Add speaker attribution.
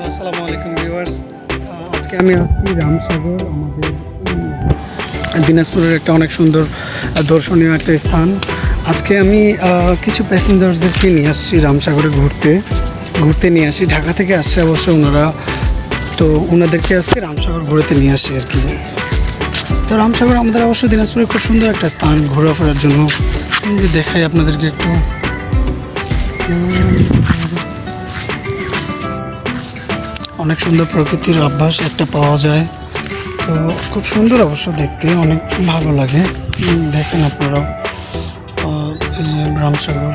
Speaker 1: আসসালামু আলাইকুম ভিউয়ার্স। আজকে আমি আসছি রামসাগর, আমাদের দিনাজপুরের একটা অনেক সুন্দর দর্শনীয় একটা স্থান। আজকে আমি কিছু প্যাসেঞ্জারদেরকে নিয়ে আসছি রামসাগরে ঘুরতে নিয়ে আসি। ঢাকা থেকে আসছে অবশ্য ওনারা, তো ওনাদেরকে আজকে রামসাগর ঘুরতে নিয়ে আসি আর কি। তো রামসাগর আমাদের অবশ্য দিনাজপুরে খুব সুন্দর একটা স্থান ঘোরাফেরার জন্য। যদি দেখাই আপনাদেরকে একটু, অনেক সুন্দর প্রকৃতির আভাস একটা পাওয়া যায়। তো খুব সুন্দর অবশ্য দেখতে, অনেক ভালো লাগে। দেখেন আপনারাও এই যে রামসাগর।